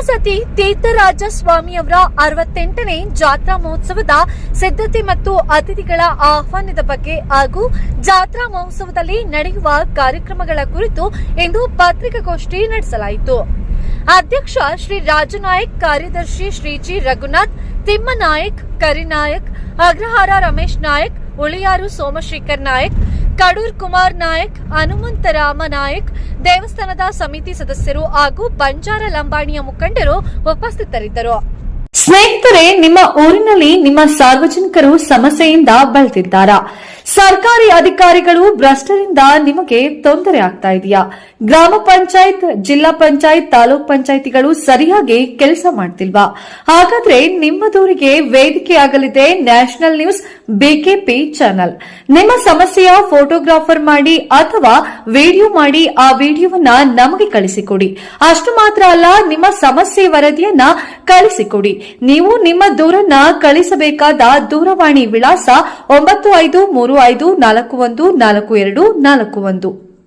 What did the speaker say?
ಸತಿ ತೀರ್ಥರಾಜ ಸ್ವಾಮಿಯವರ 68ನೇ ಜಾತ್ರಾ ಮಹೋತ್ಸವದ ಸಿದ್ಧತೆ ಮತ್ತು ಅತಿಥಿಗಳ ಆಹ್ವಾನದ ಬಗ್ಗೆ ಹಾಗೂ ಜಾತ್ರಾ ಮಹೋತ್ಸವದಲ್ಲಿ ನಡೆಯುವ ಕಾರ್ಯಕ್ರಮಗಳ ಕುರಿತು ಇಂದು ಪತ್ರಿಕಾಗೋಷ್ಠಿ ನಡೆಸಲಾಯಿತು. ಅಧ್ಯಕ್ಷ ಶ್ರೀ ರಾಜನಾಯಕ್, ಕಾರ್ಯದರ್ಶಿ ಶ್ರೀ ಜಿ ರಘುನಾಥ್, ತಿಮ್ಮನಾಯಕ್, ಕರಿನಾಯಕ್, ಅಗ್ರಹಾರ ರಮೇಶ್ ನಾಯಕ್, ಉಳಿಯಾರು ಸೋಮಶೇಖರ್ ನಾಯಕ್, ಕಡೂರ್ ಕುಮಾರ್ ನಾಯಕ್, ಹನುಮಂತರಾಮ ನಾಯಕ್, ದೇವಸ್ಥಾನದ ಸಮಿತಿ ಸದಸ್ಯರು ಹಾಗೂ ಬಂಜಾರ ಲಂಬಾಣಿಯ ಮುಖಂಡರು ಉಪಸ್ಥಿತರಿದ್ದರು. ಸ್ನೇಹಿತರೆ, ನಿಮ್ಮ ಊರಿನಲ್ಲಿ ನಿಮ್ಮ ಸಾರ್ವಜನಿಕರು ಸಮಸ್ಯೆಯಿಂದ ಬಳಲ್ತಿದ್ದಾರಾ? ಸರ್ಕಾರಿ ಅಧಿಕಾರಿಗಳು ಭ್ರಷ್ಟರಿಂದ ನಿಮಗೆ ತೊಂದರೆ ಆಗ್ತಾ ಇದೆಯಾ? ಗ್ರಾಮ ಪಂಚಾಯತ್, ಜಿಲ್ಲಾ ಪಂಚಾಯತ್, ತಾಲೂಕ್ ಪಂಚಾಯಿತಿಗಳು ಸರಿಯಾಗಿ ಕೆಲಸ ಮಾಡ್ತಿಲ್ವಾ? ಹಾಗಾದ್ರೆ ನಿಮ್ಮ ದೂರಿಗೆ ವೇದಿಕೆಯಾಗಲಿದೆ ನ್ಯಾಷನಲ್ ನ್ಯೂಸ್ ಬಿಕೆಪಿ ಚಾನೆಲ್. ನಿಮ್ಮ ಸಮಸ್ಯೆಯ ಫೋಟೋಗ್ರಾಫರ್ ಮಾಡಿ ಅಥವಾ ವಿಡಿಯೋ ಮಾಡಿ ಆ ವಿಡಿಯೋವನ್ನ ನಮಗೆ ಕಳಿಸಿಕೊಡಿ. ಅಷ್ಟು ಮಾತ್ರ ಅಲ್ಲ, ನಿಮ್ಮ ಸಮಸ್ಯೆ ವರದಿಯನ್ನ ಕಳಿಸಿಕೊಡಿ. ನೀವು ನಿಮ್ಮ ದೂರನ್ನ ಕಳಿಸಬೇಕಾದ ದೂರವಾಣಿ ವಿಳಾಸ 9535414241.